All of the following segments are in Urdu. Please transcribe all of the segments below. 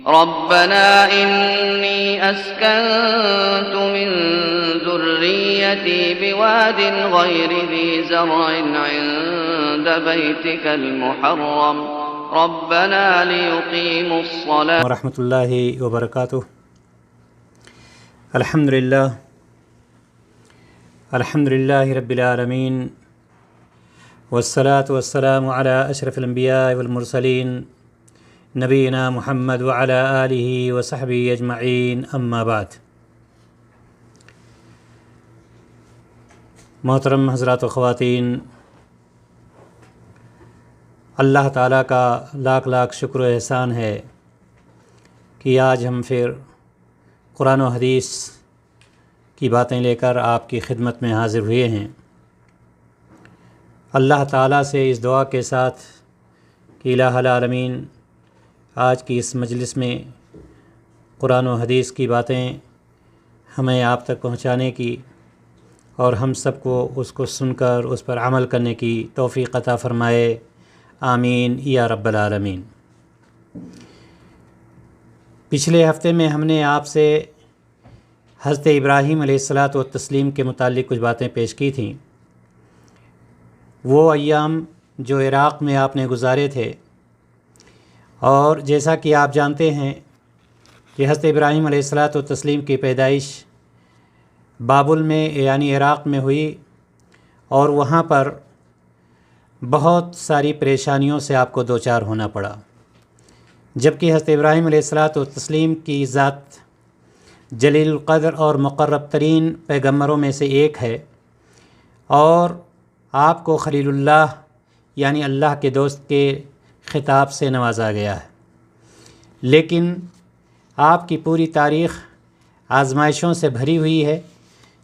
ربنا إني أسكنت من ذريتي بواد غير ذي زرع عند بيتك المحرم ربنا ليقيموا الصلاة ورحمۃ اللہ وبرکاتہ۔ الحمدللہ رب العالمین، والصلاة والسلام علی اشرف الانبیاء والمرسلین نبینا محمد وعلی آلہ وصحبہ اجمعین، اما بعد۔ محترم حضرات و خواتین، اللہ تعالیٰ کا لاکھ لاکھ شکر و احسان ہے کہ آج ہم پھر قرآن و حدیث کی باتیں لے کر آپ کی خدمت میں حاضر ہوئے ہیں۔ اللہ تعالیٰ سے اس دعا کے ساتھ کہ الہ العالمین آج کی اس مجلس میں قرآن و حدیث کی باتیں ہمیں آپ تک پہنچانے کی اور ہم سب کو اس کو سن کر اس پر عمل کرنے کی توفیق عطا فرمائے، آمین یا رب العالمین۔ پچھلے ہفتے میں ہم نے آپ سے حضرت ابراہیم علیہ الصلاۃ والتسلیم کے متعلق کچھ باتیں پیش کی تھیں۔ وہ ایام جو عراق میں آپ نے گزارے تھے، اور جیسا کہ آپ جانتے ہیں کہ حضرت ابراہیم علیہ الصلاۃ والتسلیم کی پیدائش بابل میں یعنی عراق میں ہوئی، اور وہاں پر بہت ساری پریشانیوں سے آپ کو دوچار ہونا پڑا، جبکہ حضرت ابراہیم علیہ الصلاۃ والتسلیم کی ذات جلیل القدر اور مقرب ترین پیغمبروں میں سے ایک ہے، اور آپ کو خلیل اللہ یعنی اللہ کے دوست کے خطاب سے نوازا گیا ہے۔ لیکن آپ کی پوری تاریخ آزمائشوں سے بھری ہوئی ہے،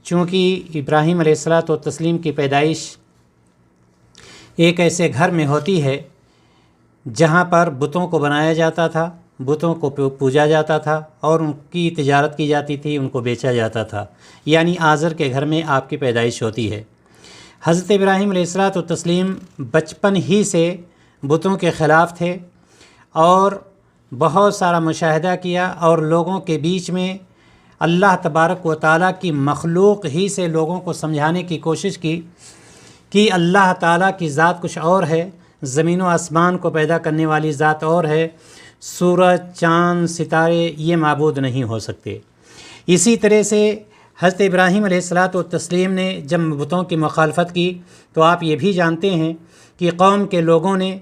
چونکہ ابراہیم علیہ الصلاۃ والتسلیم کی پیدائش ایک ایسے گھر میں ہوتی ہے جہاں پر بتوں کو بنایا جاتا تھا، بتوں کو پوجا جاتا تھا، اور ان کی تجارت کی جاتی تھی، ان کو بیچا جاتا تھا، یعنی آزر کے گھر میں آپ کی پیدائش ہوتی ہے۔ حضرت ابراہیم علیہ الصلاۃ والتسلیم بچپن ہی سے بتوں کے خلاف تھے، اور بہت سارا مشاہدہ کیا، اور لوگوں کے بیچ میں اللہ تبارک و تعالیٰ کی مخلوق ہی سے لوگوں کو سمجھانے کی کوشش کی کہ اللہ تعالیٰ کی ذات کچھ اور ہے، زمین و آسمان کو پیدا کرنے والی ذات اور ہے، سورج، چاند، ستارے یہ معبود نہیں ہو سکتے۔ اسی طرح سے حضرت ابراہیم علیہ الصلاۃ والتسلیم نے جب بتوں کی مخالفت کی تو آپ یہ بھی جانتے ہیں کہ قوم کے لوگوں نے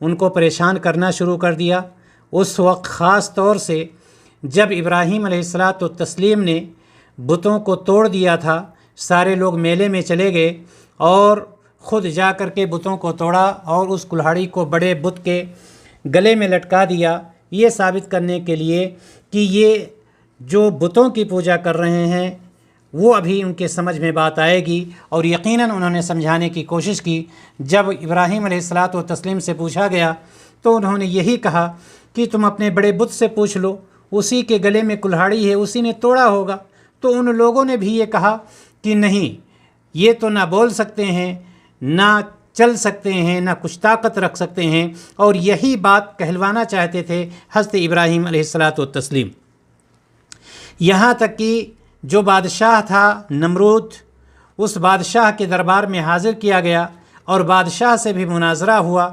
ان کو پریشان کرنا شروع کر دیا۔ اس وقت خاص طور سے جب ابراہیم علیہ الصلاۃ والتسلیم نے بتوں کو توڑ دیا تھا، سارے لوگ میلے میں چلے گئے اور خود جا کر کے بتوں کو توڑا اور اس کلہاڑی کو بڑے بت کے گلے میں لٹکا دیا، یہ ثابت کرنے کے لیے کہ یہ جو بتوں کی پوجا کر رہے ہیں وہ ابھی ان کے سمجھ میں بات آئے گی، اور یقیناً انہوں نے سمجھانے کی کوشش کی۔ جب ابراہیم علیہ الصلاۃ والتسلیم سے پوچھا گیا تو انہوں نے یہی کہا کہ تم اپنے بڑے بت سے پوچھ لو، اسی کے گلے میں کلہاڑی ہے، اسی نے توڑا ہوگا۔ تو ان لوگوں نے بھی یہ کہا کہ نہیں، یہ تو نہ بول سکتے ہیں، نہ چل سکتے ہیں، نہ کچھ طاقت رکھ سکتے ہیں، اور یہی بات کہلوانا چاہتے تھے حضرت ابراہیم علیہ الصلاۃ والتسلیم۔ یہاں تک کہ جو بادشاہ تھا نمرود، اس بادشاہ کے دربار میں حاضر کیا گیا اور بادشاہ سے بھی مناظرہ ہوا۔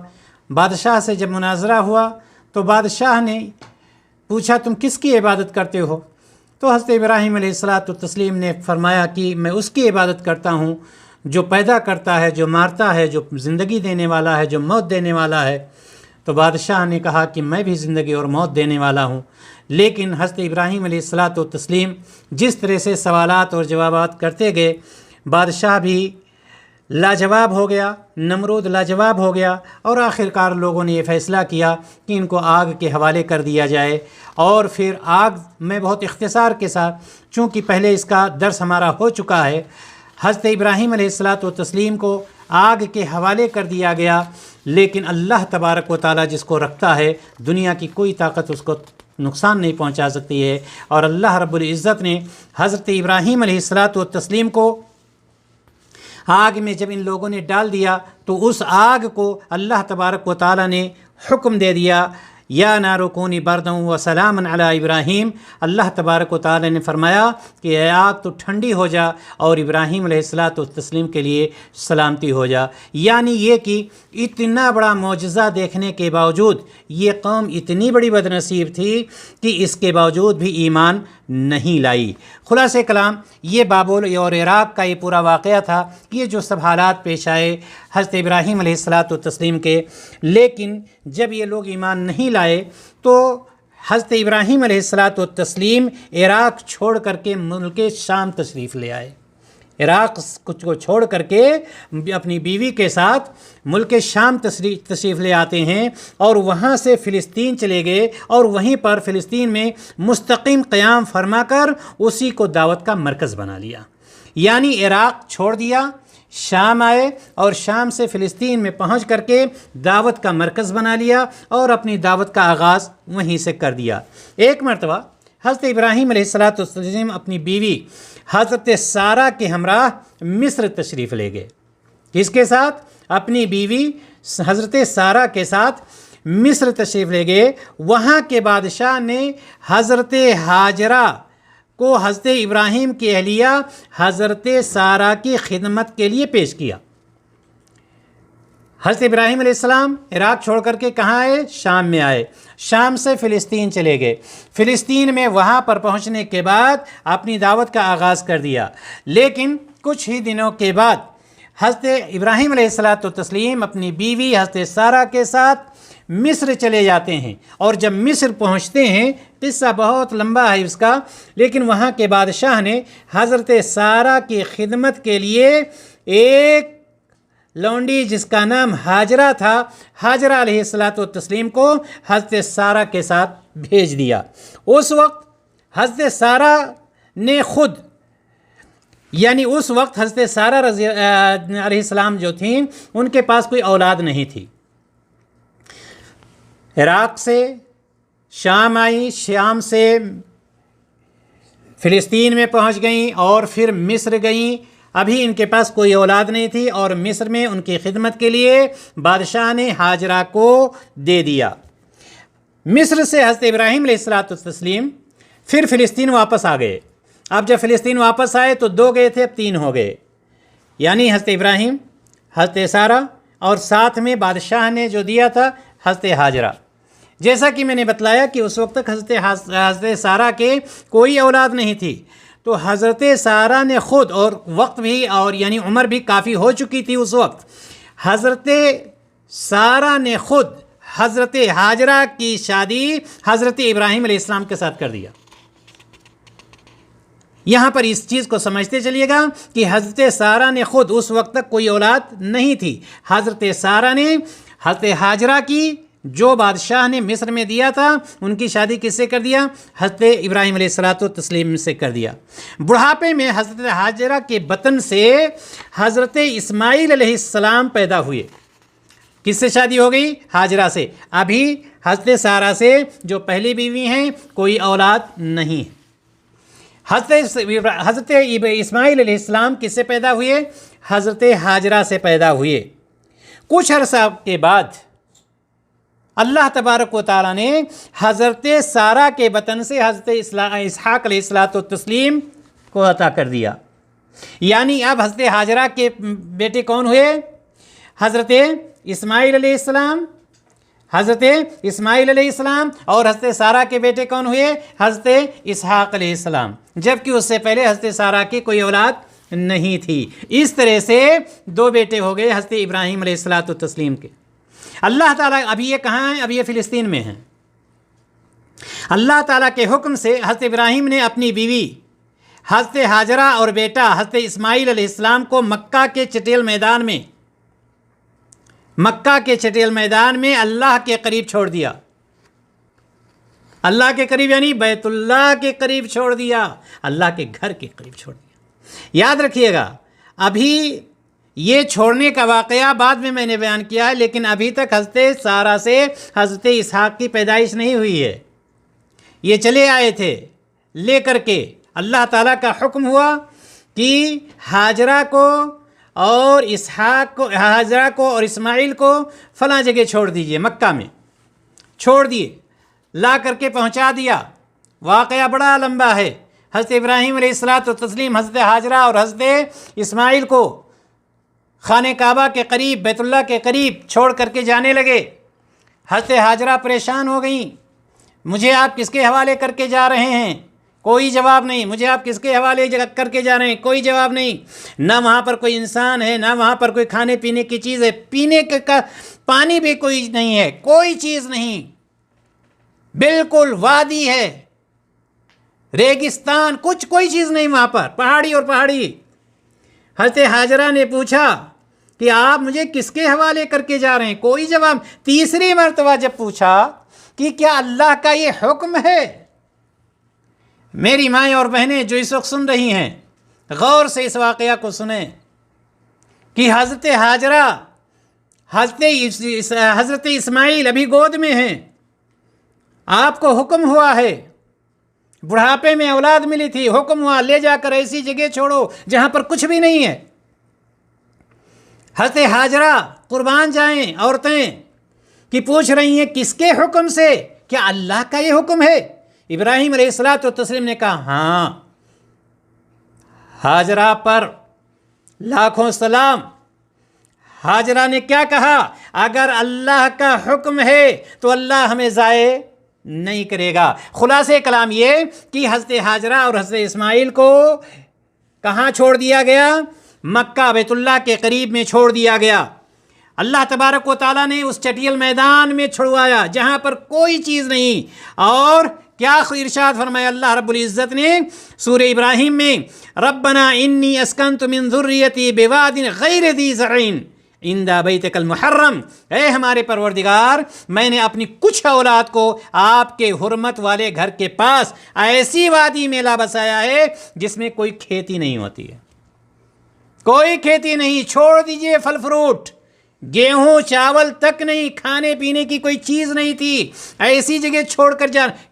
بادشاہ سے جب مناظرہ ہوا تو بادشاہ نے پوچھا تم کس کی عبادت کرتے ہو؟ تو حضرت ابراہیم علیہ الصلاۃ والتسلیم نے فرمایا کہ میں اس کی عبادت کرتا ہوں جو پیدا کرتا ہے، جو مارتا ہے، جو زندگی دینے والا ہے، جو موت دینے والا ہے۔ تو بادشاہ نے کہا کہ میں بھی زندگی اور موت دینے والا ہوں۔ لیکن حضرت ابراہیم علیہ الصلاۃ والتسلیم جس طرح سے سوالات اور جوابات کرتے گئے، بادشاہ بھی لاجواب ہو گیا، نمرود لاجواب ہو گیا، اور آخرکار لوگوں نے یہ فیصلہ کیا کہ ان کو آگ کے حوالے کر دیا جائے۔ اور پھر آگ میں بہت اختصار کے ساتھ، چونکہ پہلے اس کا درس ہمارا ہو چکا ہے، حضرت ابراہیم علیہ الصلاۃ والتسلیم کو آگ کے حوالے کر دیا گیا۔ لیکن اللہ تبارک و تعالیٰ جس کو رکھتا ہے، دنیا کی کوئی طاقت اس کو نقصان نہیں پہنچا سکتی ہے، اور اللہ رب العزت نے حضرت ابراہیم علیہ الصلاۃ والتسلیم کو آگ میں جب ان لوگوں نے ڈال دیا تو اس آگ کو اللہ تبارک و تعالیٰ نے حکم دے دیا یا نارو کونی بردن و سلامن علی ابراہیم، اللہ تبارک و تعالی نے فرمایا کہ اے آگ تو ٹھنڈی ہو جا اور ابراہیم علیہ الصلاۃ والتسلیم کے لیے سلامتی ہو جا۔ یعنی یہ کہ اتنا بڑا معجزہ دیکھنے کے باوجود یہ قوم اتنی بڑی بدنصیب تھی کہ اس کے باوجود بھی ایمان نہیں لائی۔ خلاصہ کلام یہ بابل اور عراق کا یہ پورا واقعہ تھا کہ یہ جو سب حالات پیش آئے حضرت ابراہیم علیہ الصلاۃ والتسلیم کے، لیکن جب یہ لوگ ایمان نہیں لائے تو حضرت ابراہیم علیہ الصلاۃ والتسلیم عراق چھوڑ کر کے ملک شام تشریف لے آئے۔ عراق کو چھوڑ کر کے اپنی بیوی کے ساتھ ملک شام تشریف لے آتے ہیں اور وہاں سے فلسطین چلے گئے اور وہیں پر فلسطین میں مستقیم قیام فرما کر اسی کو دعوت کا مرکز بنا لیا۔ یعنی عراق چھوڑ دیا، شام آئے اور شام سے فلسطین میں پہنچ کر کے دعوت کا مرکز بنا لیا اور اپنی دعوت کا آغاز وہیں سے کر دیا۔ ایک مرتبہ حضرت ابراہیم علیہ الصلاۃ والسلام اپنی بیوی حضرت سارہ کے ہمراہ مصر تشریف لے گئے۔ کس کے ساتھ؟ اپنی بیوی حضرت سارہ کے ساتھ مصر تشریف لے گئے۔ وہاں کے بادشاہ نے حضرت ہاجرہ کو حضرت ابراہیم کی اہلیہ حضرت سارہ کی خدمت کے لیے پیش کیا۔ حضرت ابراہیم علیہ السلام عراق چھوڑ کر کے کہاں آئے؟ شام میں آئے۔ شام سے فلسطین چلے گئے۔ فلسطین میں وہاں پر پہنچنے کے بعد اپنی دعوت کا آغاز کر دیا، لیکن کچھ ہی دنوں کے بعد حضرت ابراہیم علیہ الصلاۃ والتسلیم اپنی بیوی حضرت سارہ کے ساتھ مصر چلے جاتے ہیں، اور جب مصر پہنچتے ہیں، قصہ بہت لمبا ہے اس کا، لیکن وہاں کے بادشاہ نے حضرت سارہ کی خدمت کے لیے ایک لونڈی جس کا نام ہاجرہ تھا، ہاجرہ علیہ الصلاۃ والتسلیم کو حضرت سارہ کے ساتھ بھیج دیا۔ اس وقت حضرت سارہ نے خود، یعنی اس وقت حضرت سارہ علیہ السلام جو تھیں ان کے پاس کوئی اولاد نہیں تھی۔ عراق سے شام آئی، شام سے فلسطین میں پہنچ گئیں اور پھر مصر گئیں۔ ابھی ان کے پاس کوئی اولاد نہیں تھی اور مصر میں ان کی خدمت کے لیے بادشاہ نے ہاجرہ کو دے دیا۔ مصر سے حضرت ابراہیم علیہ الصلاۃ والتسلیم پھر فلسطین واپس آ گئے۔ اب جب فلسطین واپس آئے تو 2 گئے تھے، اب 3 ہو گئے، یعنی حضرت ابراہیم، حضرت سارہ اور ساتھ میں بادشاہ نے جو دیا تھا حضرت ہاجرہ۔ جیسا کہ میں نے بتلایا کہ اس وقت تک حضرت سارہ کے کوئی اولاد نہیں تھی، تو حضرت سارہ نے خود، اور وقت بھی اور یعنی عمر بھی کافی ہو چکی تھی اس وقت، حضرت سارہ نے خود حضرت ہاجرہ کی شادی حضرت ابراہیم علیہ السلام کے ساتھ کر دیا۔ یہاں پر اس چیز کو سمجھتے چلیے گا کہ حضرت سارہ نے خود، اس وقت تک کوئی اولاد نہیں تھی، حضرت سارہ نے حضرت ہاجرہ کی جو بادشاہ نے مصر میں دیا تھا ان کی شادی کس سے کر دیا؟ حضرت ابراہیم علیہ الصلاۃ والتسلیم سے کر دیا۔ بڑھاپے میں حضرت ہاجرہ کے بطن سے حضرت اسماعیل علیہ السلام پیدا ہوئے۔ کس سے شادی ہو گئی؟ ہاجرہ سے۔ ابھی حضرت سارہ سے جو پہلی بیوی ہیں کوئی اولاد نہیں۔ حضرت اسماعیل علیہ السلام کس سے پیدا ہوئے؟ حضرت ہاجرہ سے پیدا ہوئے۔ کچھ عرصہ کے بعد اللہ تبارک و تعالیٰ نے حضرت سارہ کے بطن سے حضرت اسحاق علیہ الصلاۃ والتسلیم کو عطا کر دیا۔ یعنی اب حضرت ہاجرہ کے بیٹے کون ہوئے؟ حضرت اسماعیل علیہ السلام، حضرت اسماعیل علیہ السلام، اور حضرت سارہ کے بیٹے کون ہوئے؟ حضرت اسحاق علیہ السلام، جبکہ اس سے پہلے حضرت سارہ کی کوئی اولاد نہیں تھی۔ اس طرح سے 2 بیٹے ہو گئے حضرت ابراہیم علیہ الصلاۃ والتسلیم کے۔ اللہ تعالیٰ ابھی یہ کہاں ہیں؟ ابھی یہ فلسطین میں ہیں۔ اللہ تعالیٰ کے حکم سے حضرت ابراہیم نے اپنی بیوی حضرت ہاجرہ اور بیٹا حضرت اسماعیل علیہ السلام کو مکہ کے چٹیل میدان میں اللہ کے قریب چھوڑ دیا۔ اللہ کے قریب یعنی بیت اللہ کے قریب چھوڑ دیا، اللہ کے گھر کے قریب چھوڑ دیا۔ یاد رکھیے گا، ابھی یہ چھوڑنے کا واقعہ بعد میں نے بیان کیا ہے، لیکن ابھی تک حضرت سارہ سے حضرت اسحاق کی پیدائش نہیں ہوئی ہے۔ یہ چلے آئے تھے لے کر کے، اللہ تعالیٰ کا حکم ہوا کہ ہاجرہ کو اور اسحاق کو، ہاجرہ کو اور اسماعیل کو فلاں جگہ چھوڑ دیجئے مکہ میں۔ چھوڑ دیے، لا کر کے پہنچا دیا۔ واقعہ بڑا لمبا ہے۔ حضرت ابراہیم علیہ الصلاۃ والتسلیم حضرت ہاجرہ اور حضرت اسماعیل کو خانہ کعبہ کے قریب، بیت اللہ کے قریب چھوڑ کر کے جانے لگے۔ حضرت ہاجرہ پریشان ہو گئیں، مجھے آپ کس کے حوالے کر کے جا رہے ہیں؟ کوئی جواب نہیں۔ مجھے آپ کس کے حوالے کر کے جا رہے ہیں؟ کوئی جواب نہیں۔ نہ وہاں پر کوئی انسان ہے، نہ وہاں پر کوئی کھانے پینے کی چیز ہے، پینے کا پانی بھی کوئی نہیں ہے، کوئی چیز نہیں، بالکل وادی ہے، ریگستان، کوئی چیز نہیں وہاں پر، پہاڑی اور پہاڑی۔ حضرت ہاجرہ نے پوچھا کہ آپ مجھے کس کے حوالے کر کے جا رہے ہیں؟ کوئی جواب۔ تیسری مرتبہ جب پوچھا کہ کیا اللہ کا یہ حکم ہے؟ میری مائیں اور بہنیں جو اس وقت سن رہی ہیں، غور سے اس واقعہ کو سنیں کہ حضرت ہاجرہ، حضرت اسماعیل ابھی گود میں ہیں، آپ کو حکم ہوا ہے، بڑھاپے میں اولاد ملی تھی، حکم ہوا لے جا کر ایسی جگہ چھوڑو جہاں پر کچھ بھی نہیں ہے۔ حضرت ہاجرہ قربان جائیں عورتیں کہ پوچھ رہی ہیں کس کے حکم سے؟ کیا اللہ کا یہ حکم ہے؟ ابراہیم علیہ الصلاۃ والتسلیم نے کہا ہاں۔ ہاجرہ پر لاکھوں سلام۔ ہاجرہ نے کیا کہا؟ اگر اللہ کا حکم ہے تو اللہ ہمیں ضائع نہیں کرے گا۔ خلاصہ کلام یہ کہ حضرت ہاجرہ اور حضرت اسماعیل کو کہاں چھوڑ دیا گیا؟ مکہ بیت اللہ کے قریب میں چھوڑ دیا گیا۔ اللہ تبارک و تعالیٰ نے اس چٹیل میدان میں چھڑوایا جہاں پر کوئی چیز نہیں، اور کیا ارشاد فرمایا اللہ رب العزت نے سورہ ابراہیم میں، ربنا انی اسکنت من ذریتی بواد غیر ذی زرع عند بیتک المحرم، اے ہمارے پروردگار، میں نے اپنی کچھ اولاد کو آپ کے حرمت والے گھر کے پاس ایسی وادی میں لا بسایا ہے جس میں کوئی کھیتی نہیں ہوتی ہے، کوئی کھیتی نہیں، چھوڑ دیجئے پھل فروٹ، گیہوں چاول تک نہیں، کھانے پینے کی کوئی چیز نہیں تھی، ایسی جگہ چھوڑ کر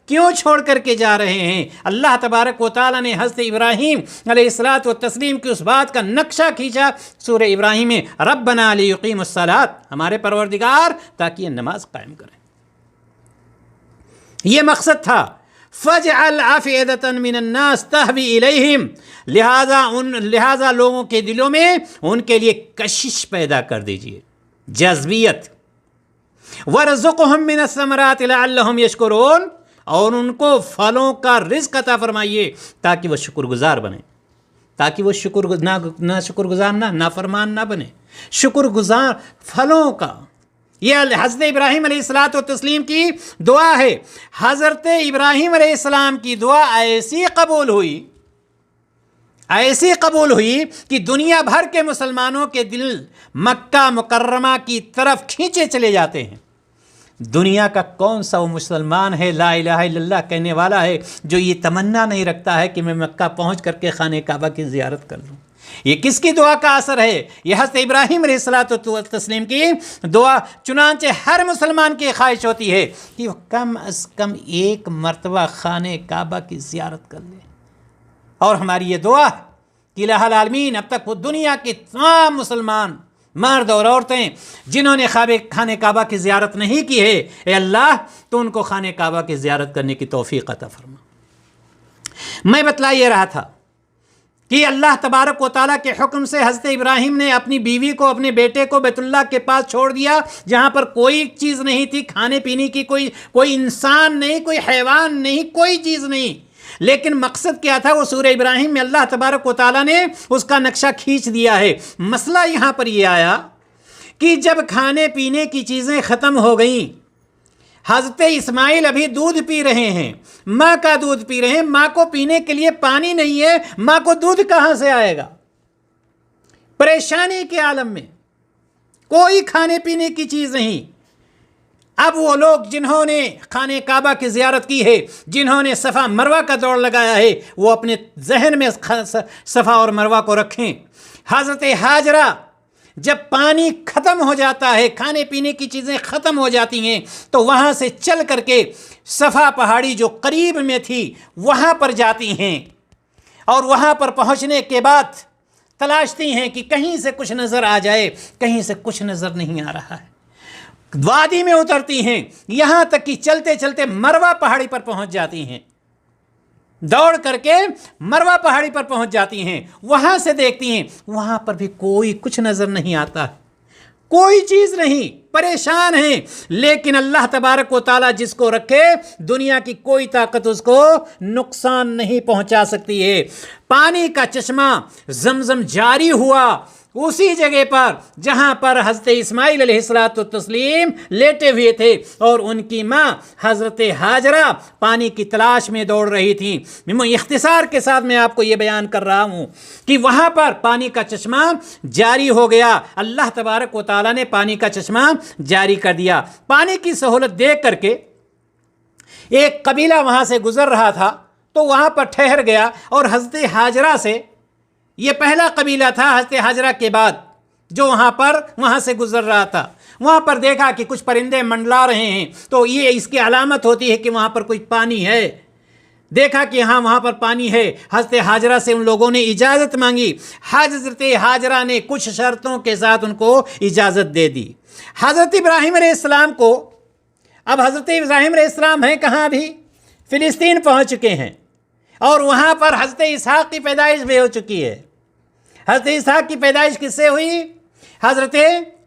کیوں چھوڑ کر کے جا رہے ہیں؟ اللہ تبارک و تعالیٰ نے حضرت ابراہیم علیہ الصلاۃ والتسلیم کی اس بات کا نقشہ کھینچا سورہ ابراہیم میں، ربنا لیقیم الصلاۃ، ہمارے پروردگار تاکہ یہ نماز قائم کریں۔ یہ مقصد تھا، فَاجْعَلْ أَفْئِدَةً مِّنَ النَّاسِ تَهْوِي إِلَيْهِمْ، لہذا لوگوں کے دلوں میں ان کے لیے کشش پیدا کر دیجئے، جذبیت، وَرْزُقْهُم مِّنَ الثَّمَرَاتِ لَعَلَّهُمْ يَشْكُرُونَ، اور ان کو پھلوں کا رزق عطا فرمائیے تاکہ وہ شکر گزار بنیں، تاکہ وہ نہ شکر گزار نہ نافرمان نہ بنے، شکر گزار پھلوں کا۔ یہ حضرت ابراہیم علیہ الصلاۃ والتسلیم کی دعا ہے۔ حضرت ابراہیم علیہ السلام کی دعا ایسی قبول ہوئی کہ دنیا بھر کے مسلمانوں کے دل مکہ مکرمہ کی طرف کھینچے چلے جاتے ہیں۔ دنیا کا کون سا وہ مسلمان ہے لا الہ الا اللہ کہنے والا ہے جو یہ تمنا نہیں رکھتا ہے کہ میں مکہ پہنچ کر کے خانہ کعبہ کی زیارت کر لوں؟ یہ کس کی دعا کا اثر ہے؟ یہ حضرت ابراہیم علیہ الصلاۃ والتسلیم کی دعا۔ چنانچہ ہر مسلمان کی خواہش ہوتی ہے کہ وہ کم از کم ایک مرتبہ خانہ کعبہ کی زیارت کر لے، اور ہماری یہ دعا کہ الہ العالمین اب تک وہ دنیا کے تمام مسلمان مرد اور عورتیں جنہوں نے خانہ کعبہ کی زیارت نہیں کی ہے، اے اللہ تو ان کو خانہ کعبہ کی زیارت کرنے کی توفیق عطا فرما۔ میں بتلا یہ رہا تھا کہ اللہ تبارک و تعالیٰ کے حکم سے حضرت ابراہیم نے اپنی بیوی کو، اپنے بیٹے کو بیت اللہ کے پاس چھوڑ دیا جہاں پر کوئی چیز نہیں تھی، کھانے پینے کی کوئی انسان نہیں، کوئی حیوان نہیں، کوئی چیز نہیں، لیکن مقصد کیا تھا؟ وہ سورہ ابراہیم میں اللہ تبارک و تعالیٰ نے اس کا نقشہ کھینچ دیا ہے۔ مسئلہ یہاں پر یہ آیا کہ جب کھانے پینے کی چیزیں ختم ہو گئیں، حضرت اسماعیل ابھی دودھ پی رہے ہیں، ماں کا دودھ پی رہے ہیں، ماں کو پینے کے لیے پانی نہیں ہے، ماں کو دودھ کہاں سے آئے گا؟ پریشانی کے عالم میں کوئی کھانے پینے کی چیز نہیں۔ اب وہ لوگ جنہوں نے خانہ کعبہ کی زیارت کی ہے، جنہوں نے صفا مروہ کا دوڑ لگایا ہے، وہ اپنے ذہن میں صفا اور مروہ کو رکھیں۔ حضرت ہاجرہ جب پانی ختم ہو جاتا ہے، کھانے پینے کی چیزیں ختم ہو جاتی ہیں، تو وہاں سے چل کر کے صفا پہاڑی جو قریب میں تھی وہاں پر جاتی ہیں، اور وہاں پر پہنچنے کے بعد تلاشتی ہیں کہ کہیں سے کچھ نظر آ جائے، کہیں سے کچھ نظر نہیں آ رہا ہے۔ وادی میں اترتی ہیں، یہاں تک کہ چلتے چلتے مروہ پہاڑی پر پہنچ جاتی ہیں، دوڑ کر کے مروہ پہاڑی پر پہنچ جاتی ہیں، وہاں سے دیکھتی ہیں، وہاں پر بھی کوئی کچھ نظر نہیں آتا، کوئی چیز نہیں، پریشان ہیں، لیکن اللہ تبارک و تعالیٰ جس کو رکھے دنیا کی کوئی طاقت اس کو نقصان نہیں پہنچا سکتی ہے۔ پانی کا چشمہ زمزم جاری ہوا اسی جگہ پر جہاں پر حضرت اسماعیل علیہ السلام لیٹے ہوئے تھے اور ان کی ماں حضرت ہاجرہ پانی کی تلاش میں دوڑ رہی تھیں۔ اختصار کے ساتھ میں آپ کو یہ بیان کر رہا ہوں کہ وہاں پر پانی کا چشمہ جاری ہو گیا، اللہ تبارک و تعالیٰ نے پانی کا چشمہ جاری کر دیا۔ پانی کی سہولت دیکھ کر کے ایک قبیلہ وہاں سے گزر رہا تھا تو وہاں پر ٹھہر گیا، اور حضرت ہاجرہ سے، یہ پہلا قبیلہ تھا حضرت ہاجرہ کے بعد جو وہاں سے گزر رہا تھا، وہاں پر دیکھا کہ کچھ پرندے منڈلا رہے ہیں، تو یہ اس کی علامت ہوتی ہے کہ وہاں پر کوئی پانی ہے۔ دیکھا کہ ہاں وہاں پر پانی ہے، حضرت ہاجرہ سے ان لوگوں نے اجازت مانگی، حضرت ہاجرہ نے کچھ شرطوں کے ساتھ ان کو اجازت دے دی۔ حضرت ابراہیم علیہ السلام کو، اب حضرت ابراہیم علیہ السلام ہیں کہاں؟ بھی فلسطین پہنچ چکے ہیں، اور وہاں پر حضرت اسحاق کی پیدائش بھی ہو چکی ہے۔ حضرت اسحاق کی پیدائش کس سے ہوئی؟ حضرت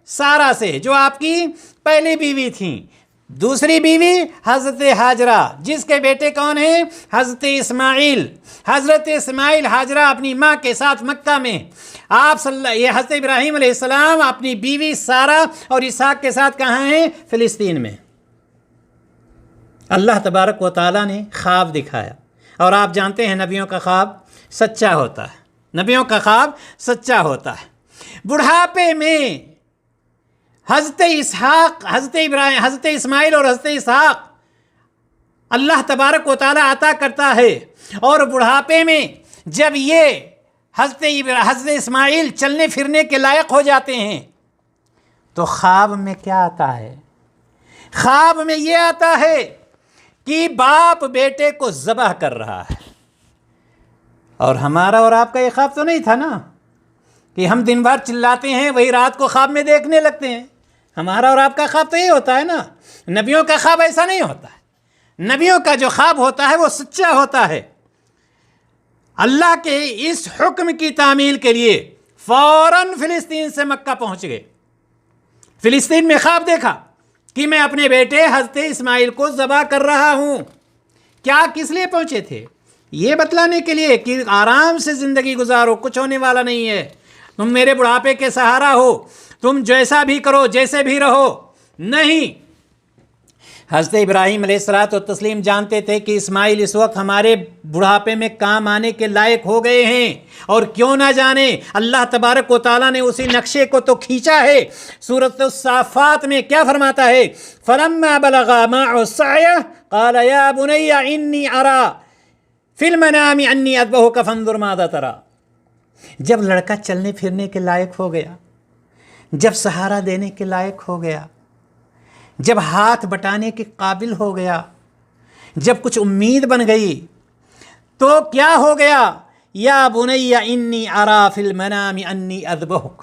سارہ سے، جو آپ کی پہلی بیوی تھیں۔ دوسری بیوی حضرت ہاجرہ، جس کے بیٹے کون ہیں؟ حضرت اسماعیل۔ حضرت اسماعیل ہاجرہ اپنی ماں کے ساتھ مکہ میں، یہ حضرت ابراہیم علیہ السلام اپنی بیوی سارہ اور اسحاق کے ساتھ کہاں ہیں؟ فلسطین میں۔ اللہ تبارک و تعالیٰ نے خواب دکھایا، اور آپ جانتے ہیں نبیوں کا خواب سچا ہوتا ہے، نبیوں کا خواب سچا ہوتا ہے۔ بڑھاپے میں حضرت اسماعیل اور حضرت اسحاق اللہ تبارک و تعالیٰ عطا کرتا ہے، اور بڑھاپے میں جب یہ حضرت اسماعیل چلنے پھرنے کے لائق ہو جاتے ہیں تو خواب میں کیا آتا ہے؟ خواب میں یہ آتا ہے کہ باپ بیٹے کو ذبح کر رہا ہے۔ اور ہمارا اور آپ کا یہ خواب تو نہیں تھا نا کہ ہم دن بھر چلاتے ہیں، وہی رات کو خواب میں دیکھنے لگتے ہیں۔ ہمارا اور آپ کا خواب تو یہ ہوتا ہے نا۔ نبیوں کا خواب ایسا نہیں ہوتا ہے، نبیوں کا جو خواب ہوتا ہے وہ سچا ہوتا ہے۔ اللہ کے اس حکم کی تعمیل کے لیے فوراً فلسطین سے مکہ پہنچ گئے۔ فلسطین میں خواب دیکھا کہ میں اپنے بیٹے حضرت اسماعیل کو ذبح کر رہا ہوں۔ کیا کس لیے پہنچے تھے؟ یہ بتلانے کے لیے کہ آرام سے زندگی گزارو، کچھ ہونے والا نہیں ہے، تم میرے بڑھاپے کے سہارا ہو، تم جیسا بھی کرو، جیسے بھی رہو۔ نہیں، حضرت ابراہیم علیہ السلام جانتے تھے کہ اسماعیل اس وقت ہمارے بڑھاپے میں کام آنے کے لائق ہو گئے ہیں، اور کیوں نہ جانے اللہ تبارک و تعالیٰ نے اسی نقشے کو تو کھینچا ہے۔ سورۃ الصافات میں کیا فرماتا ہے؟ فَلَمَّا بَلَغَا مَعَهُ السَّعْيَ قَالَ يَا بُنَيَّ إِنِّي أَرَىٰ فِي الْمَنَامِ أَنِّي أَذْبَحُكَ فَانظُرْ مَاذَا تَرَىٰ۔ جب لڑکا چلنے پھرنے کے لائق ہو گیا، جب سہارا دینے کے لائق ہو گیا، جب ہاتھ بٹانے کے قابل ہو گیا، جب کچھ امید بن گئی، تو کیا ہو گیا؟ یا بنی انی اریٰ فی المنام انی اذبحک،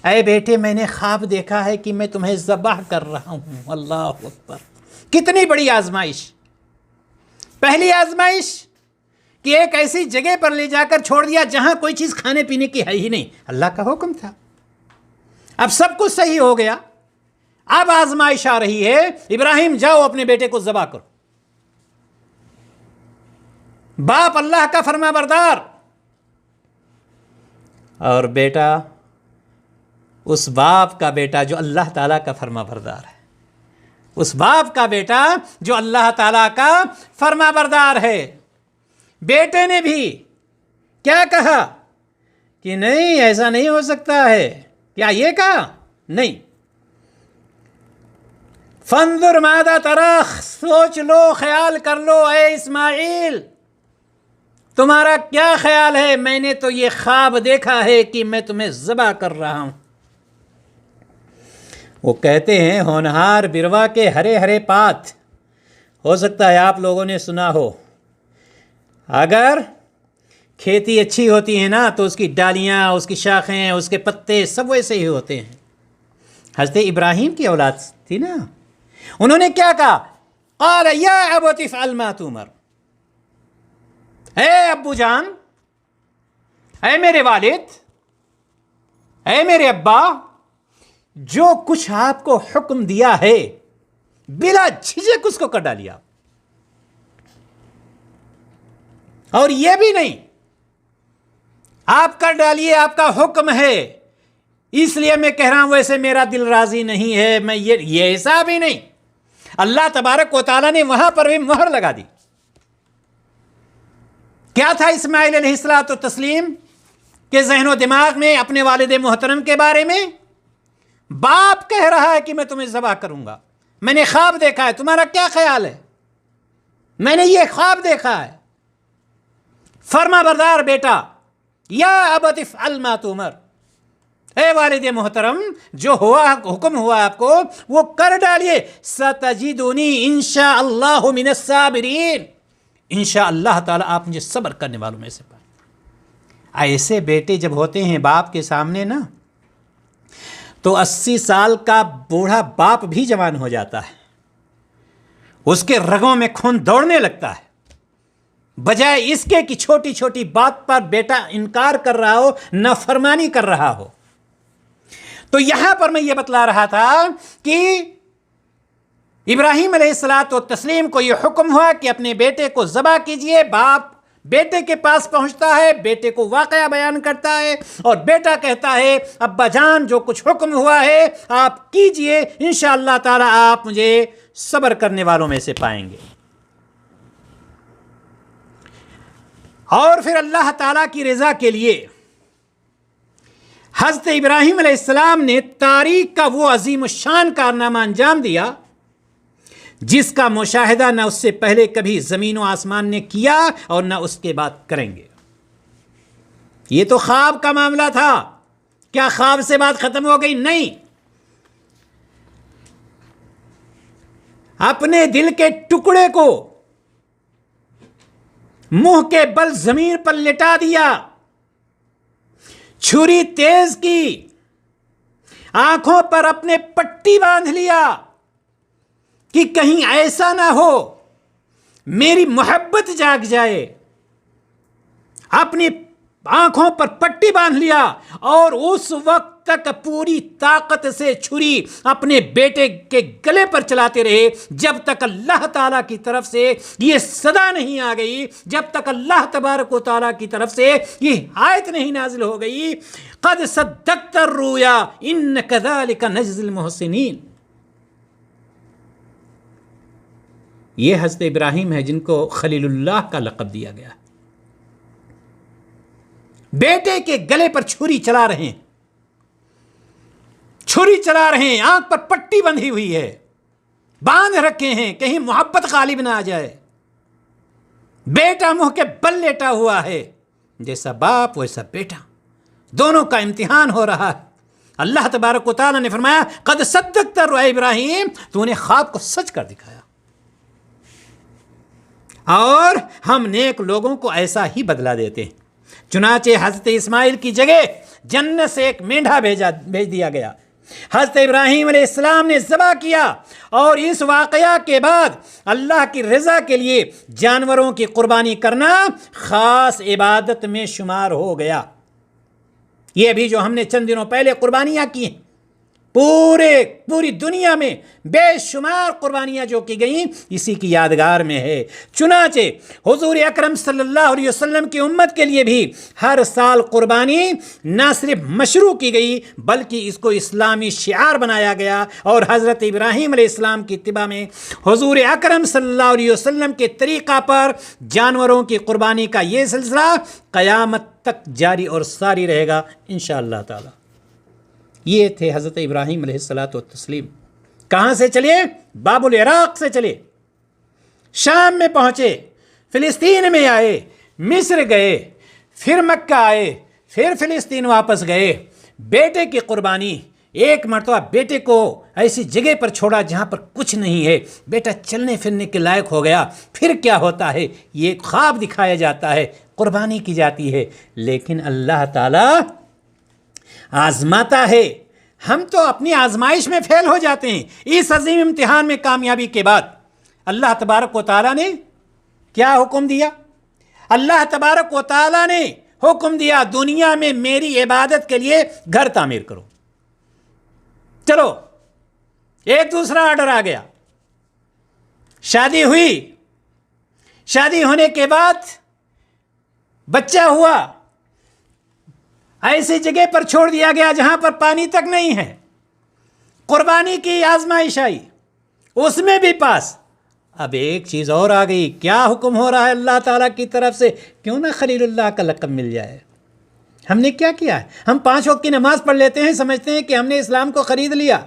اے بیٹے میں نے خواب دیکھا ہے کہ میں تمہیں ذبح کر رہا ہوں۔ اللہ اکبر! کتنی بڑی آزمائش! پہلی آزمائش کہ ایک ایسی جگہ پر لے جا کر چھوڑ دیا جہاں کوئی چیز کھانے پینے کی ہے ہی نہیں، اللہ کا حکم تھا، اب سب کچھ صحیح ہو گیا۔ اب آزمائش آ رہی ہے، ابراہیم جاؤ اپنے بیٹے کو ذبح کرو۔ باپ اللہ کا فرما بردار، اور بیٹا اس باپ کا بیٹا جو اللہ تعالیٰ کا فرما بردار ہے، اس باپ کا بیٹا جو اللہ تعالیٰ کا فرما بردار ہے۔ بیٹے نے بھی کیا کہا کہ نہیں، ایسا نہیں ہو سکتا ہے۔ کیا یہ کہا؟ نہیں، فانظر ماذا تری، سوچ لو، خیال کر لو، اے اسماعیل تمہارا کیا خیال ہے؟ میں نے تو یہ خواب دیکھا ہے کہ میں تمہیں ذبح کر رہا ہوں۔ وہ کہتے ہیں ہونہار بروا کے ہرے ہرے پات، ہو سکتا ہے آپ لوگوں نے سنا ہو، اگر کھیتی اچھی ہوتی ہے نا تو اس کی ڈالیاں، اس کی شاخیں، اس کے پتے سب ویسے ہی ہوتے ہیں، حضرت ابراہیم کی اولاد تھی نا. انہوں نے کیا کہا؟ قال یا ابت افعل ما تؤمر، اے ابو جان، اے میرے والد، اے میرے ابا، جو کچھ آپ کو حکم دیا ہے بلا جھجک اس کو کر ڈالیے آپ. اور یہ بھی نہیں آپ کر ڈالیے، آپ کا حکم ہے اس لیے میں کہہ رہا ہوں، ویسے میرا دل راضی نہیں ہے، میں یہ ایسا بھی نہیں. اللہ تبارک و تعالیٰ نے وہاں پر بھی مہر لگا دی. کیا تھا اسماعیل علیہ الصلوۃ والتسلیم کے ذہن و دماغ میں اپنے والد محترم کے بارے میں؟ باپ کہہ رہا ہے کہ میں تمہیں ذبح کروں گا، میں نے خواب دیکھا ہے، تمہارا کیا خیال ہے؟ میں نے یہ خواب دیکھا ہے. فرما بردار بیٹا، یا ابت افعل ما تؤمر، اے والد محترم جو حکم ہوا آپ کو وہ کر ڈالیے. ستجدنی انشاءاللہ من الصابرین، انشاءاللہ تعالی آپ مجھے صبر کرنے والوں میں سے پائیں. ایسے بیٹے جب ہوتے ہیں باپ کے سامنے نا، تو 80 سال کا بوڑھا باپ بھی جوان ہو جاتا ہے، اس کے رگوں میں خون دوڑنے لگتا ہے، بجائے اس کے کہ چھوٹی چھوٹی بات پر بیٹا انکار کر رہا ہو، نافرمانی کر رہا ہو. تو یہاں پر میں یہ بتلا رہا تھا کہ ابراہیم علیہ الصلوۃ والتسلیم کو یہ حکم ہوا کہ اپنے بیٹے کو ذبح کیجئے. باپ بیٹے کے پاس پہنچتا ہے، بیٹے کو واقعہ بیان کرتا ہے، اور بیٹا کہتا ہے ابا جان جو کچھ حکم ہوا ہے آپ کیجئے، انشاءاللہ تعالی آپ مجھے صبر کرنے والوں میں سے پائیں گے. اور پھر اللہ تعالیٰ کی رضا کے لیے حضرت ابراہیم علیہ السلام نے تاریخ کا وہ عظیم الشان کارنامہ انجام دیا جس کا مشاہدہ نہ اس سے پہلے کبھی زمین و آسمان نے کیا اور نہ اس کے بعد کریں گے. یہ تو خواب کا معاملہ تھا. کیا خواب سے بات ختم ہو گئی؟ نہیں. اپنے دل کے ٹکڑے کو منہ کے بل زمین پر لٹا دیا، چھری تیز کی، آنکھوں پر اپنے پٹی باندھ لیا کہ کہیں ایسا نہ ہو میری محبت جاگ جائے. اپنی آنکھوں پر پٹی باندھ لیا اور اس وقت تک پوری طاقت سے چھری اپنے بیٹے کے گلے پر چلاتے رہے جب تک اللہ تعالیٰ کی طرف سے یہ صدا نہیں آ گئی، جب تک اللہ تبارک و تعالیٰ کی طرف سے یہ آیت نہیں نازل ہو گئی قد صدقت الرؤیا ان کذالک نجزی المحسنین. یہ حضرت ابراہیم ہے جن کو خلیل اللہ کا لقب دیا گیا. بیٹے کے گلے پر چھری چلا رہے ہیں، چھری چلا رہے ہیں، آنکھ پر پٹی بندھی ہوئی ہے، باندھ رکھے ہیں کہیں محبت غالب نہ آ جائے. بیٹا منہ کے بل لیٹا ہوا ہے، جیسا باپ ویسا بیٹا، دونوں کا امتحان ہو رہا ہے. اللہ تبارک و تعالیٰ نے فرمایا قد صدقت الرؤیا ابراہیم، تو نے خواب کو سچ کر دکھایا. اور ہم نیک لوگوں کو ایسا ہی بدلہ دیتے ہیں. چنانچہ حضرت اسماعیل کی جگہ جنت سے ایک مینڈھا بھیج دیا گیا. حضرت ابراہیم علیہ السلام نے ذبح کیا، اور اس واقعہ کے بعد اللہ کی رضا کے لیے جانوروں کی قربانی کرنا خاص عبادت میں شمار ہو گیا. یہ بھی جو ہم نے چند دنوں پہلے قربانیاں کی ہیں، پوری دنیا میں بے شمار قربانیاں جو کی گئیں اسی کی یادگار میں ہے. چنانچہ حضور اکرم صلی اللہ علیہ وسلم کی امت کے لیے بھی ہر سال قربانی نہ صرف مشروع کی گئی بلکہ اس کو اسلامی شعار بنایا گیا، اور حضرت ابراہیم علیہ السلام کی اتباع میں حضور اکرم صلی اللہ علیہ وسلم کے طریقہ پر جانوروں کی قربانی کا یہ سلسلہ قیامت تک جاری اور ساری رہے گا انشاءاللہ تعالی. یہ تھے حضرت ابراہیم علیہ الصلوۃ والتسلیم. کہاں سے چلے؟ باب العراق سے چلے، شام میں پہنچے، فلسطین میں آئے، مصر گئے، پھر مکہ آئے، پھر فلسطین واپس گئے. بیٹے کی قربانی، ایک مرتبہ بیٹے کو ایسی جگہ پر چھوڑا جہاں پر کچھ نہیں ہے، بیٹا چلنے پھرنے کے لائق ہو گیا. پھر کیا ہوتا ہے؟ یہ خواب دکھایا جاتا ہے، قربانی کی جاتی ہے. لیکن اللہ تعالیٰ آزماتا ہے ہم تو اپنی آزمائش میں فیل ہو جاتے ہیں۔ اس عظیم امتحان میں کامیابی کے بعد اللہ تبارک و تعالیٰ نے کیا حکم دیا؟ اللہ تبارک و تعالیٰ نے حکم دیا دنیا میں میری عبادت کے لیے گھر تعمیر کرو۔ چلو ایک دوسرا آرڈر آ گیا، شادی ہوئی، شادی ہونے کے بعد بچہ ہوا، ایسی جگہ پر چھوڑ دیا گیا جہاں پر پانی تک نہیں ہے، قربانی کی آزمائش آئی، اس میں بھی پاس۔ اب ایک چیز اور آ گئی، کیا حکم ہو رہا ہے اللہ تعالیٰ کی طرف سے؟ کیوں نہ خلیل اللہ کا لقب مل جائے؟ ہم نے کیا کیا ہے؟ ہم 5 وقت کی نماز پڑھ لیتے ہیں، سمجھتے ہیں کہ ہم نے اسلام کو خرید لیا۔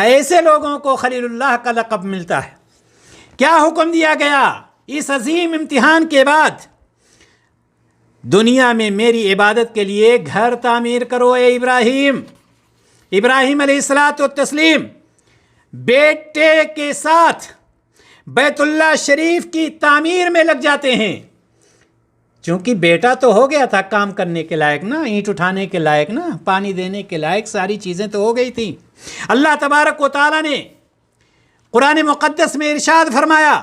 ایسے لوگوں کو خلیل اللہ کا لقب ملتا ہے۔ کیا حکم دیا گیا اس عظیم امتحان کے بعد؟ دنیا میں میری عبادت کے لیے گھر تعمیر کرو اے ابراہیم۔ ابراہیم علیہ الصلوۃ والتسلیم بیٹے کے ساتھ بیت اللہ شریف کی تعمیر میں لگ جاتے ہیں، چونکہ بیٹا تو ہو گیا تھا کام کرنے کے لائق نا، اینٹ اٹھانے کے لائق نا، پانی دینے کے لائق، ساری چیزیں تو ہو گئی تھیں۔ اللہ تبارک و تعالیٰ نے قرآن مقدس میں ارشاد فرمایا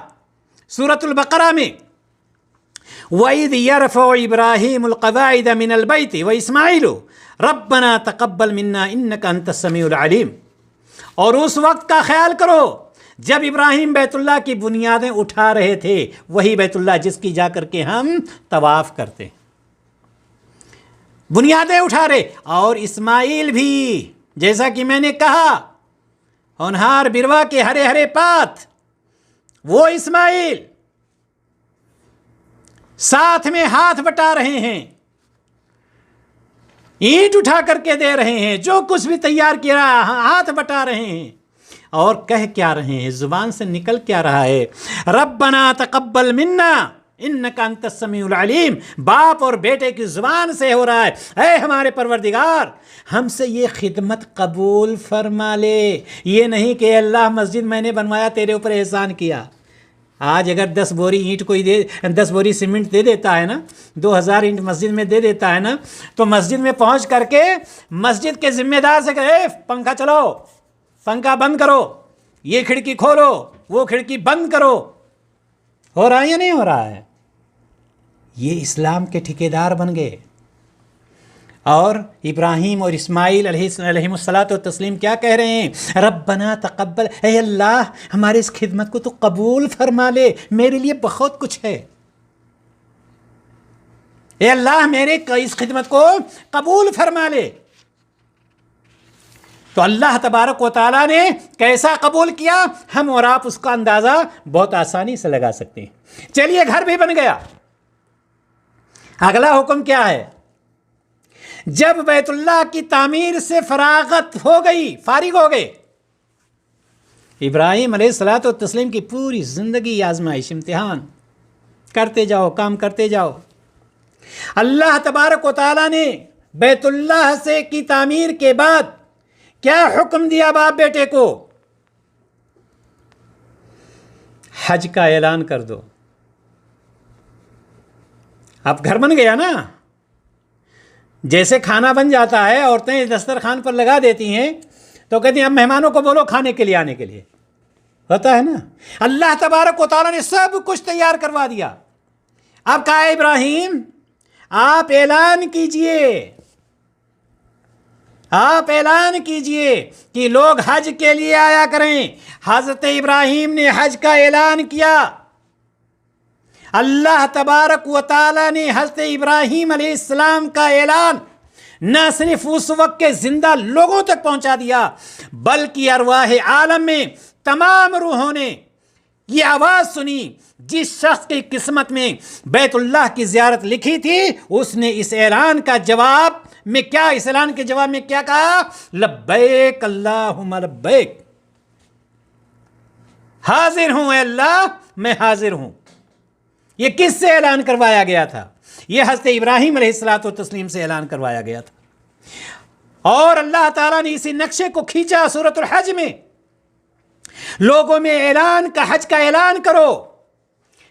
سورۃ البقرہ میں، وَإِذْ يَرْفَعُ إِبْرَاهِيمُ الْقَوَاعِدَ مِنَ الْبَيْتِ وَإِسْمَاعِيلُ رَبَّنَا تَقَبَّلْ مِنَّا إِنَّكَ أَنْتَ السَّمِيعُ الْعَلِيمُ۔ اور اس وقت کا خیال کرو جب ابراہیم بیت اللہ کی بنیادیں اٹھا رہے تھے، وہی بیت اللہ جس کی جا کر کے ہم طواف کرتے ہیں، بنیادیں اٹھا رہے۔ اور اسماعیل بھی، جیسا کہ میں نے کہا، ہونہار بروا کے ہرے ہرے پات، وہ اسماعیل ساتھ میں ہاتھ بٹا رہے ہیں، اینٹ اٹھا کر کے دے رہے ہیں، جو کچھ بھی تیار کیا ہاتھ بٹا رہے ہیں، اور کہہ کیا رہے ہیں، زبان سے نکل کیا رہا ہے، ربنا تقبل منا انک انت السمیع العلیم۔ باپ اور بیٹے کی زبان سے ہو رہا ہے، اے ہمارے پروردگار ہم سے یہ خدمت قبول فرما لے۔ یہ نہیں کہ اللہ مسجد میں نے بنوایا، تیرے اوپر احسان کیا۔ آج اگر 10 بوری اینٹ کوئی 10 بوری سیمنٹ دے دیتا ہے نا، 2000 اینٹ مسجد میں دے دیتا ہے نا، تو مسجد میں پہنچ کر کے مسجد کے ذمہ دار سے کہے پنکھا چلاؤ، پنکھا بند کرو، یہ کھڑکی کھولو، وہ کھڑکی بند کرو۔ ہو رہا ہے یا نہیں ہو رہا ہے؟ یہ اسلام کے ٹھیکیدار بن گئے۔ اور ابراہیم اور اسماعیل علیہ الصلاۃ والتسلیم کیا کہہ رہے ہیں؟ ربنا تقبل، اے اللہ ہماری اس خدمت کو تو قبول فرما لے، میرے لیے بہت کچھ ہے، اے اللہ میرے اس خدمت کو قبول فرما لے۔ تو اللہ تبارک و تعالیٰ نے کیسا قبول کیا، ہم اور آپ اس کا اندازہ بہت آسانی سے لگا سکتے ہیں۔ چلیے گھر بھی بن گیا، اگلا حکم کیا ہے؟ جب بیت اللہ کی تعمیر سے فراغت ہو گئی، فارغ ہو گئے، ابراہیم علیہ الصلوۃ والتسلیم کی پوری زندگی آزمائش، امتحان کرتے جاؤ، کام کرتے جاؤ۔ اللہ تبارک و تعالیٰ نے بیت اللہ سے کی تعمیر کے بعد کیا حکم دیا باپ بیٹے کو؟ حج کا اعلان کر دو۔ اب گھر بن گیا نا، جیسے کھانا بن جاتا ہے، عورتیں دسترخوان پر لگا دیتی ہیں تو کہتی ہیں اب مہمانوں کو بولو کھانے کے لیے آنے کے لیے، ہوتا ہے نا۔ اللہ تبارک و تعالیٰ نے سب کچھ تیار کروا دیا۔ اب کہا ابراہیم آپ اعلان کیجئے، آپ اعلان کیجئے کہ لوگ حج کے لیے آیا کریں۔ حضرت ابراہیم نے حج کا اعلان کیا۔ اللہ تبارک و تعالیٰ نے حضرت ابراہیم علیہ السلام کا اعلان نہ صرف اس وقت کے زندہ لوگوں تک پہنچا دیا، بلکہ ارواح عالم میں تمام روحوں نے یہ آواز سنی۔ جس شخص کی قسمت میں بیت اللہ کی زیارت لکھی تھی، اس نے اس اعلان کا جواب میں کیا، اس اعلان کے جواب میں کیا کہا؟ لبیک اللہم لبیک، حاضر ہوں اے اللہ، میں حاضر ہوں۔ یہ کس سے اعلان کروایا گیا تھا؟ یہ حضرت ابراہیم علیہ الصلوۃ والتسلیم سے اعلان کروایا گیا تھا۔ اور اللہ تعالیٰ نے اسی نقشے کو کھینچا سورۃ الحج میں، لوگوں میں اعلان کا، حج کا اعلان کرو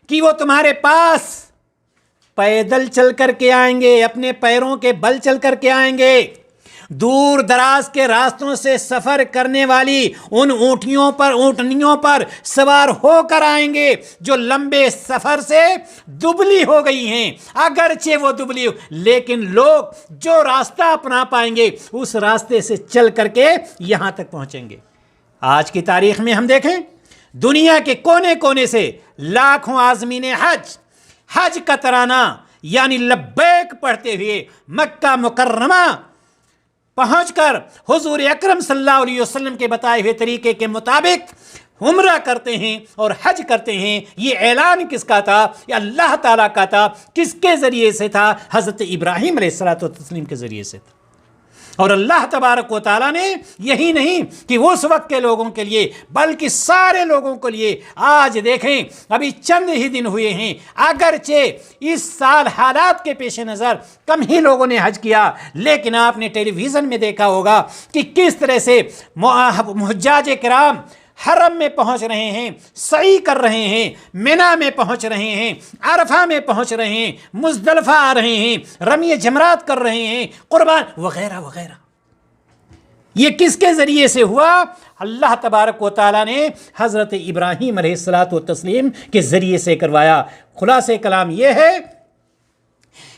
کہ وہ تمہارے پاس پیدل چل کر کے آئیں گے، اپنے پیروں کے بل چل کر کے آئیں گے، دور دراز کے راستوں سے سفر کرنے والی ان اونٹنیوں پر سوار ہو کر آئیں گے جو لمبے سفر سے دبلی ہو گئی ہیں، اگرچہ وہ دبلی ہو، لیکن لوگ جو راستہ اپنا پائیں گے اس راستے سے چل کر کے یہاں تک پہنچیں گے۔ آج کی تاریخ میں ہم دیکھیں دنیا کے کونے کونے سے لاکھوں عازمین حج کا ترانہ یعنی لبیک پڑھتے ہوئے مکہ مکرمہ پہنچ کر حضور اکرم صلی اللہ علیہ وسلم کے بتائے ہوئے طریقے کے مطابق عمرہ کرتے ہیں اور حج کرتے ہیں۔ یہ اعلان کس کا تھا؟ یہ اللہ تعالیٰ کا تھا۔ کس کے ذریعے سے تھا؟ حضرت ابراہیم علیہ الصلوۃ والتسلیم کے ذریعے سے تھا۔ اور اللہ تبارک و تعالیٰ نے یہی نہیں کہ اس وقت کے لوگوں کے لیے بلکہ سارے لوگوں کے لیے، آج دیکھیں ابھی چند ہی دن ہوئے ہیں، اگرچہ اس سال حالات کے پیش نظر کم ہی لوگوں نے حج کیا، لیکن آپ نے ٹیلی ویژن میں دیکھا ہوگا کہ کس طرح سے حجاج کرام حرم میں پہنچ رہے ہیں، سعی کر رہے ہیں، منی میں پہنچ رہے ہیں، عرفہ میں پہنچ رہے ہیں، مزدلفہ آ رہے ہیں، رمی جمرات کر رہے ہیں، قربان وغیرہ وغیرہ۔ یہ کس کے ذریعے سے ہوا؟ اللہ تبارک و تعالیٰ نے حضرت ابراہیم علیہ الصلوۃ والتسلیم کے ذریعے سے کروایا۔ خلاصہ کلام یہ ہے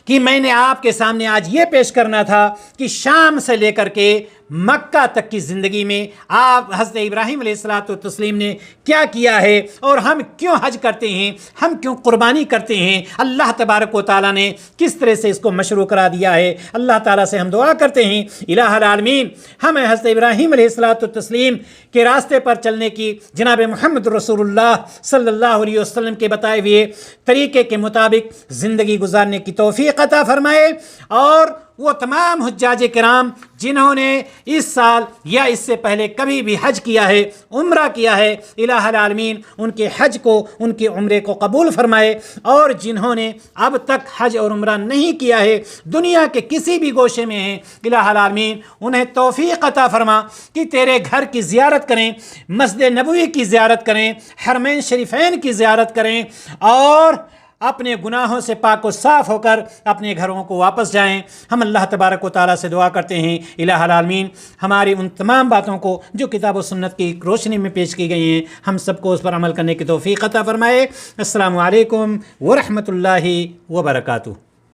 کہ میں نے آپ کے سامنے آج یہ پیش کرنا تھا کہ شام سے لے کر کے مکہ تک کی زندگی میں آپ حضرت ابراہیم علیہ الصلوۃ والتسلیم نے کیا کیا ہے، اور ہم کیوں حج کرتے ہیں، ہم کیوں قربانی کرتے ہیں، اللہ تبارک و تعالیٰ نے کس طرح سے اس کو مشروع کرا دیا ہے۔ اللہ تعالیٰ سے ہم دعا کرتے ہیں الہ العالمین ہمیں حضرت ابراہیم علیہ الصلوۃ والتسلیم کے راستے پر چلنے کی، جناب محمد رسول اللہ صلی اللہ علیہ وسلم کے بتائے ہوئے طریقے کے مطابق زندگی گزارنے کی توفیق عطا فرمائے، اور وہ تمام حجاج کرام جنہوں نے اس سال یا اس سے پہلے کبھی بھی حج کیا ہے، عمرہ کیا ہے، الہ العالمین ان کے حج کو، ان کے عمرے کو قبول فرمائے، اور جنہوں نے اب تک حج اور عمرہ نہیں کیا ہے، دنیا کے کسی بھی گوشے میں ہیں، الہ العالمین انہیں توفیق عطا فرما کہ تیرے گھر کی زیارت کریں، مسجد نبوی کی زیارت کریں، حرمین شریفین کی زیارت کریں، اور اپنے گناہوں سے پاک و صاف ہو کر اپنے گھروں کو واپس جائیں۔ ہم اللہ تبارک و تعالیٰ سے دعا کرتے ہیں الہ العالمین ہماری ان تمام باتوں کو جو کتاب و سنت کی روشنی میں پیش کی گئی ہیں، ہم سب کو اس پر عمل کرنے کی توفیق عطا فرمائے۔ السلام علیکم ورحمۃ اللہ وبرکاتہ۔